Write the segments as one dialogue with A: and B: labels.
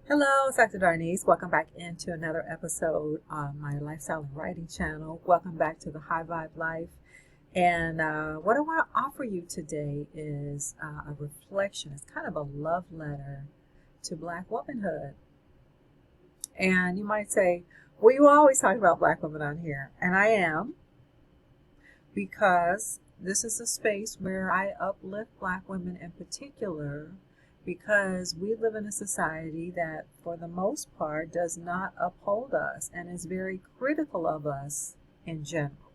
A: Hello, it's Dr. Darnise. Welcome back into another episode on my lifestyle and writing channel. Welcome back to the High Vibe Life. And what I want to offer you today is a reflection. It's kind of a love letter to Black womanhood. And you might say, well, you always talk about Black women on here. And I am, because this is a space where I uplift Black women in particular, because we live in a society that, for the most part, does not uphold us and is very critical of us in general.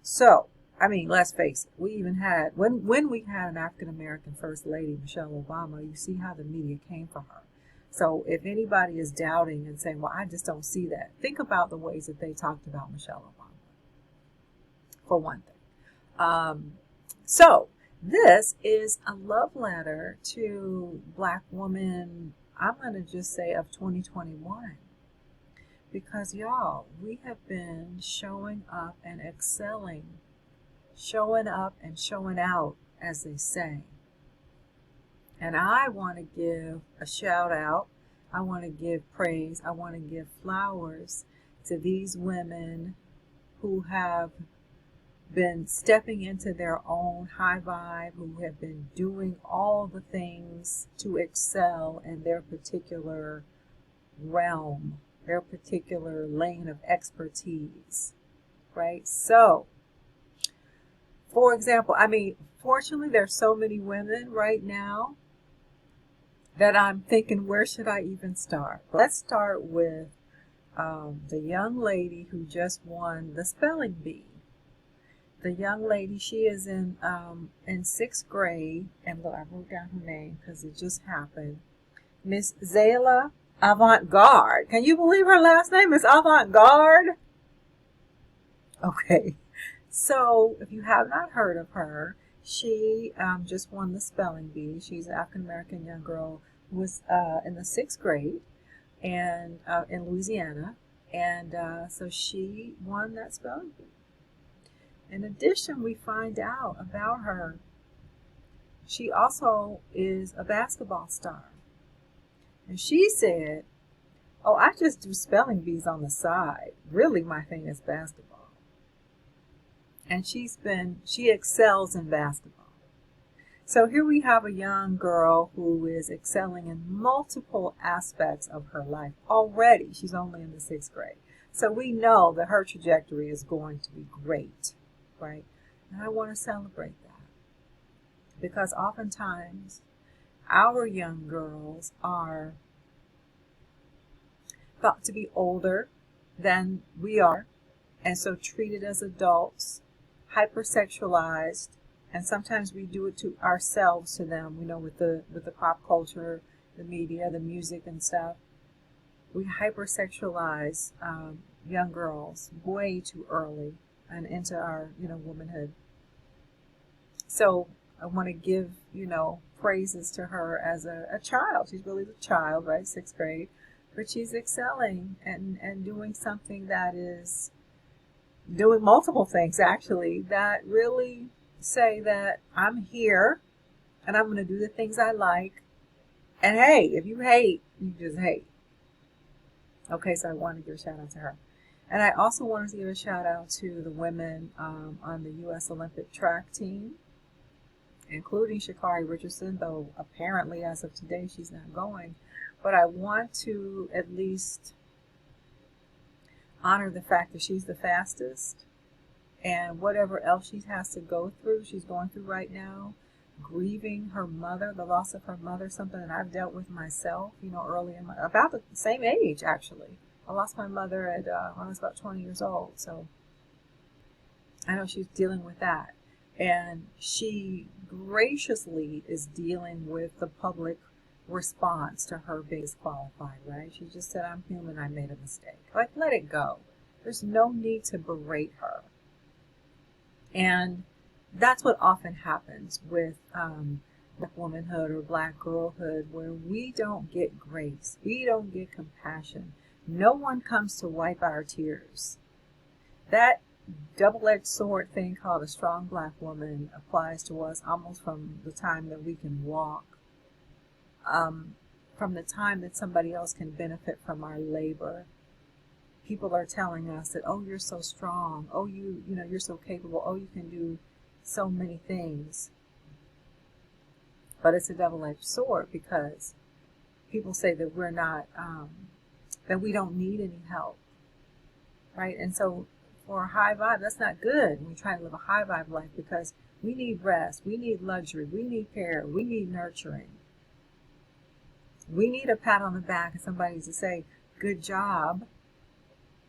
A: So, I mean, let's face it, we even had, when we had an African-American First Lady, Michelle Obama, you see how the media came for her. So if anybody is doubting and saying, well, I just don't see that, think about the ways that they talked about Michelle Obama, for one thing. So, this is a love letter to Black women, I'm going to just say of 2021. Because y'all, we have been showing up and excelling, showing up and showing out, as they say. And I want to give a shout out. I want to give praise. I want to give flowers to these women who have been stepping into their own high vibe, who have been doing all the things to excel in their particular realm, their particular lane of expertise, right? So, for example, fortunately, there's so many women right now that I'm thinking, where should I even start? Let's start with the young lady who just won the spelling bee. The young lady, she is in sixth grade, and look, I wrote down her name because it just happened. Miss Zayla Avantgarde. Can you believe her last name is Avantgarde? Okay, so if you have not heard of her, she just won the spelling bee. She's an African American young girl who was in the sixth grade and in Louisiana, and so she won that spelling bee. In addition, we find out about her, she also is a basketball star. And she said, oh, I just do spelling bees on the side. Really, my thing is basketball. And she excels in basketball. So here we have a young girl who is excelling in multiple aspects of her life already. She's only in the sixth grade. So we know that her trajectory is going to be great. Right? And I want to celebrate that, because oftentimes our young girls are thought to be older than we are, and so treated as adults, hypersexualized, and sometimes we do it to ourselves to them, with the pop culture, the media, the music and stuff. We hypersexualize young girls way too early and into our, womanhood. So I want to give, praises to her as a child. She's really a child, right? Sixth grade. But she's excelling and doing something that is doing multiple things, actually, that really say that I'm here and I'm going to do the things I like. And hey, if you hate, you just hate. Okay, so I want to give a shout out to her. And I also wanted to give a shout out to the women on the U.S. Olympic track team, including Shikari Richardson, though apparently as of today she's not going. But I want to at least honor the fact that she's the fastest, and whatever else she has to go through, she's going through right now, grieving her mother, the loss of her mother, something that I've dealt with myself, early in about the same age, actually. I lost my mother at when I was about 20 years old, so I know she's dealing with that. And she graciously is dealing with the public response to her being disqualified, right? She just said, I'm human, I made a mistake. Like, let it go. There's no need to berate her. And that's what often happens with Black womanhood or Black girlhood, where we don't get grace. We don't get compassion. No one comes to wipe our tears. That double-edged sword thing called a strong Black woman applies to us almost from the time that we can walk. from the time that somebody else can benefit from our labor. People are telling us that, oh, you're so strong. Oh, you're so capable. Oh, you can do so many things. But it's a double-edged sword, because people say that we're not, that we don't need any help, right? And so for a high vibe, that's not good when we try to live a high vibe life, because we need rest, we need luxury, we need care, we need nurturing. We need a pat on the back and somebody to say, good job,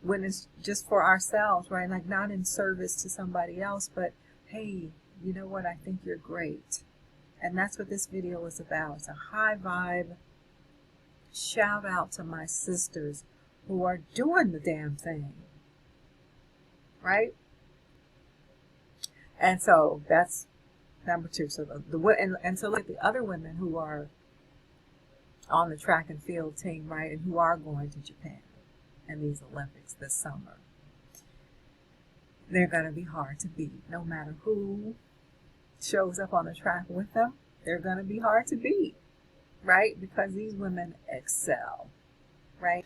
A: when it's just for ourselves, right? Like, not in service to somebody else, but hey, you know what? I think you're great. And that's what this video is about. It's a high vibe shout out to my sisters who are doing the damn thing, right? And so that's number two. So so like the other women who are on the track and field team, right, and who are going to Japan and these Olympics this summer, they're going to be hard to beat. No matter who shows up on the track with them, they're going to be hard to beat, right? Because these women excel, right?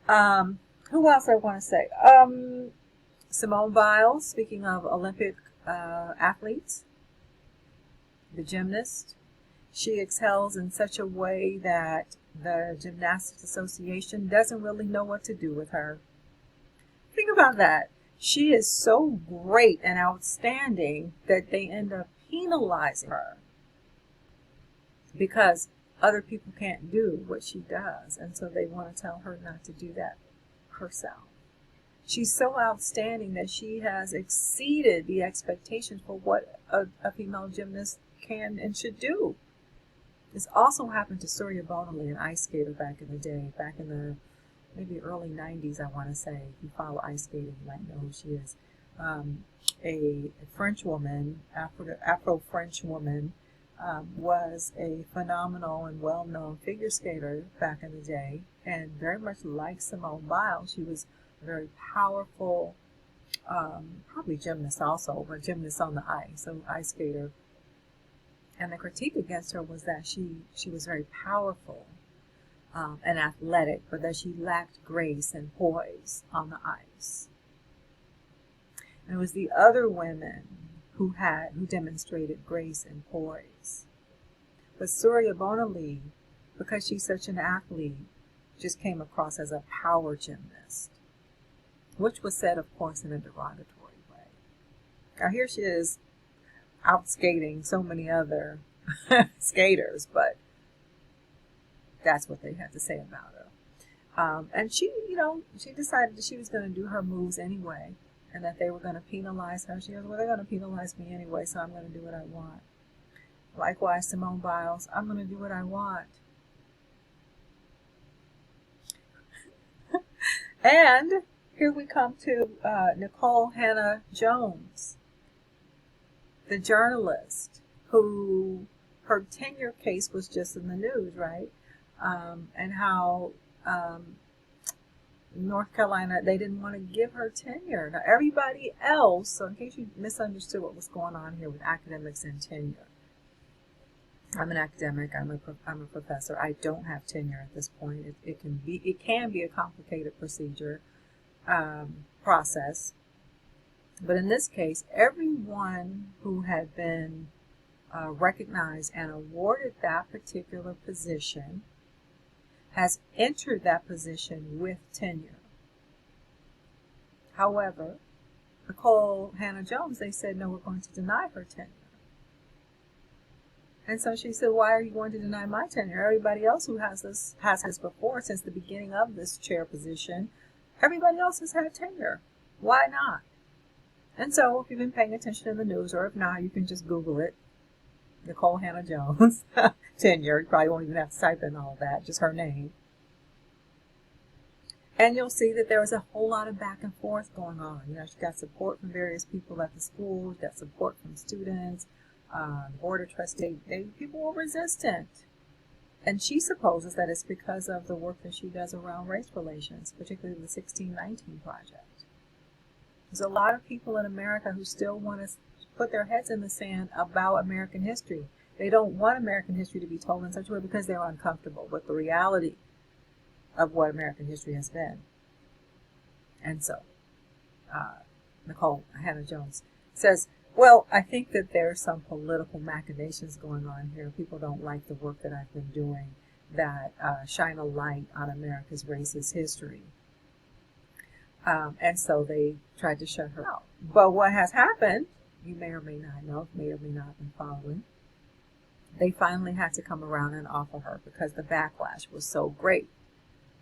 A: Who else I want to say? Simone Biles, speaking of Olympic athletes, the gymnast, she excels in such a way that the Gymnastics Association doesn't really know what to do with her. Think about that. She is so great and outstanding that they end up penalizing her because other people can't do what she does, and so they want to tell her not to do that herself. She's so outstanding that she has exceeded the expectations for what a female gymnast can and should do. This also happened to Surya Bonali, an ice skater back in the day, back in the maybe early 90s, I want to say. If you follow ice skating, you might know who she is. A French woman, Afro-French woman, was a phenomenal and well-known figure skater back in the day, and very much like Simone Biles. She was a very powerful, probably gymnast also, but gymnast on the ice, so ice skater. And the critique against her was that she was very powerful and athletic, but that she lacked grace and poise on the ice. And it was the other women who demonstrated grace and poise. But Surya Bonali, because she's such an athlete, just came across as a power gymnast, which was said, of course, in a derogatory way. Now here she is, out skating so many other skaters, but that's what they had to say about her. And she decided that she was going to do her moves anyway, and that they were going to penalize her. She goes, well, they're going to penalize me anyway, so I'm going to do what I want. Likewise, Simone Biles, I'm going to do what I want. And here we come to Nicole Hannah Jones, the journalist who her tenure case was just in the news, right? And how North Carolina, they didn't want to give her tenure. Now, everybody else, so in case you misunderstood what was going on here with academics and tenure, I'm an academic, I'm a professor. I don't have tenure at this point. It can be a complicated process. But in this case, everyone who had been recognized and awarded that particular position has entered that position with tenure. However, Nicole Hannah Jones, they said, no, we're going to deny her tenure. And so she said, why are you going to deny my tenure? Everybody else who has this before, since the beginning of this chair position, everybody else has had tenure. Why not? And so if you've been paying attention to the news, or if not, you can just Google it. Nicole Hannah Jones, tenure. You probably won't even have to type in all of that, just her name. And you'll see that there was a whole lot of back and forth going on. You know, she got support from various people at the school. She got support from students, the board of trustees. People were resistant. And she supposes that it's because of the work that she does around race relations, particularly the 1619 Project. There's a lot of people in America who still want to put their heads in the sand about American history. They don't want American history to be told in such a way because they're uncomfortable with the reality of what American history has been. And so, Nicole Hannah-Jones says, well, I think that there's some political machinations going on here. People don't like the work that I've been doing that shine a light on America's racist history. And so they tried to shut her out. But what has happened, you may or may not know, may or may not have been following, they finally had to come around and offer her because the backlash was so great,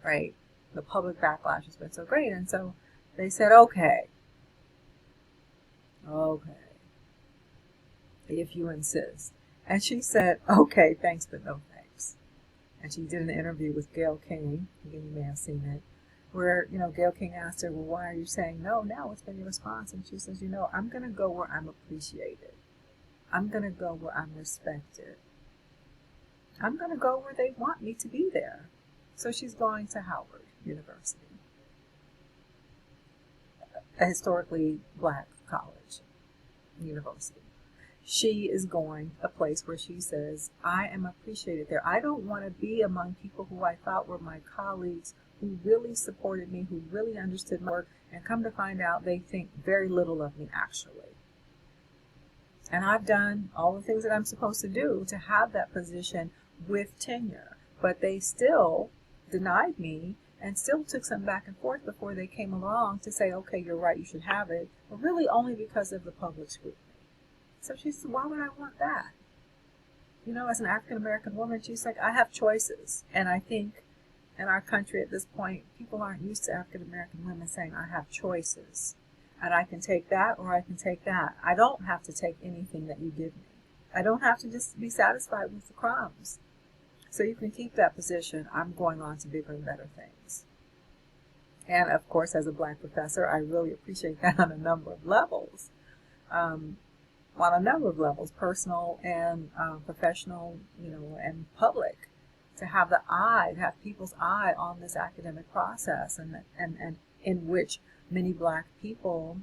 A: right? The public backlash has been so great. And so they said, okay, if you insist. And she said, okay, thanks, but no thanks. And she did an interview with Gayle King. Again, you may have seen it. Where, Gayle King asked her, well, why are you saying no now? What's been your response? And she says, I'm going to go where I'm appreciated. I'm going to go where I'm respected. I'm going to go where they want me to be there. So she's going to Howard University, a historically black college, university. She is going a place where she says, I am appreciated there. I don't want to be among people who I thought were my colleagues, who really supported me, who really understood my work, and come to find out they think very little of me actually. And I've done all the things that I'm supposed to do to have that position with tenure, but they still denied me and still took some back and forth before they came along to say, okay, you're right, you should have it, but really only because of the public scrutiny. So she said, why would I want that? As an African-American woman, she's like, I have choices. And I think in our country at this point, people aren't used to African-American women saying, I have choices. And I can take that or I can take that. I don't have to take anything that you give me. I don't have to just be satisfied with the crumbs. So you can keep that position. I'm going on to bigger and better things. And of course, as a black professor, I really appreciate that on a number of levels. Personal and professional, and public, to have people's eye on this academic process, and in which many black people,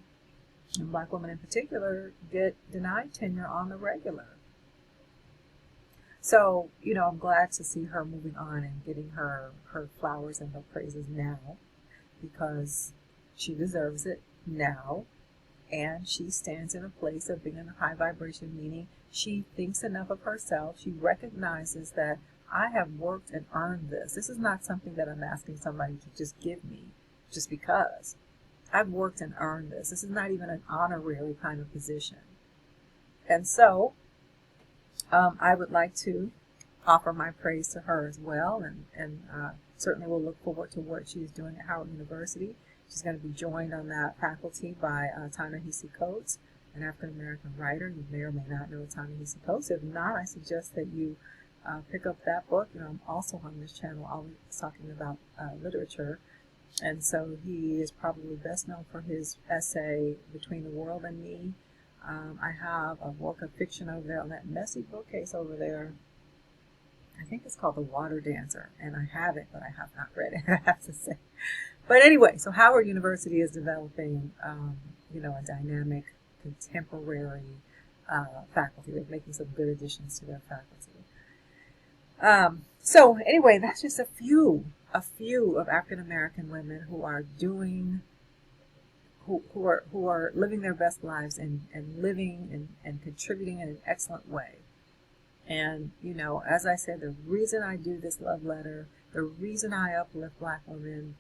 A: and black women in particular, get denied tenure on the regular. So, I'm glad to see her moving on and getting her flowers and her praises now, because she deserves it now. And she stands in a place of being in a high vibration, meaning she thinks enough of herself. She recognizes that I have worked and earned this. This is not something that I'm asking somebody to just give me just because. I've worked and earned this. This is not even an honorary kind of position. And so I would like to offer my praise to her as well, and certainly we'll look forward to what she's doing at Howard University. She's going to be joined on that faculty by Ta-Nehisi Coates, an African-American writer. You may or may not know Ta-Nehisi Coates. If not, I suggest that you pick up that book. I'm also on this channel always talking about literature. And so he is probably best known for his essay, Between the World and Me. I have a work of fiction over there on that messy bookcase over there. I think it's called The Water Dancer, and I have it, but I have not read it, I have to say. But anyway, so Howard University is developing, a dynamic, contemporary faculty. They're making some good additions to their faculty. So anyway, that's just a few of African American women who are doing, who are living their best lives and living and contributing in an excellent way. And, as I said, the reason I do this love letter, the reason I uplift black women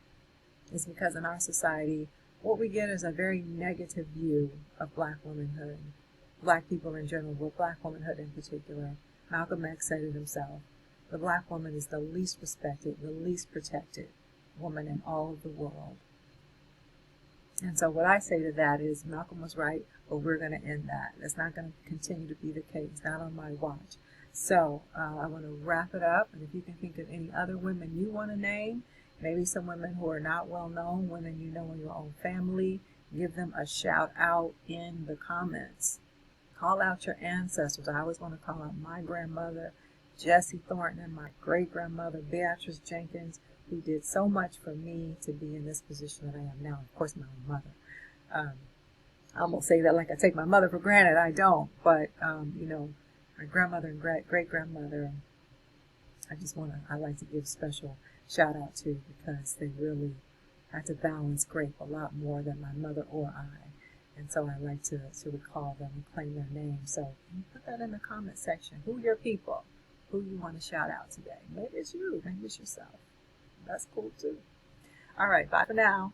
A: is because in our society, what we get is a very negative view of black womanhood, black people in general, but black womanhood in particular. Malcolm X said it himself. The black woman is the least respected, the least protected woman in all of the world. And so what I say to that is, Malcolm was right, but we're going to end that. That's not going to continue to be the case, not on my watch. So I want to wrap it up. And if you can think of any other women you want to name, maybe some women who are not well known, women you know in your own family, give them a shout out in the comments. Call out your ancestors. I always want to call out my grandmother, Jessie Thornton, and my great-grandmother, Beatrice Jenkins, who did so much for me to be in this position that I am now. Of course, my own mother. I almost say that like I take my mother for granted. I don't. But, my grandmother and great grandmother. I like to give special shout out to, because they really had to balance grape a lot more than my mother or I. And so I like to recall them and claim their names. So you put that in the comment section. Who your people? Who you want to shout out today? Maybe it's you. Maybe it's yourself. That's cool too. All right. Bye for now.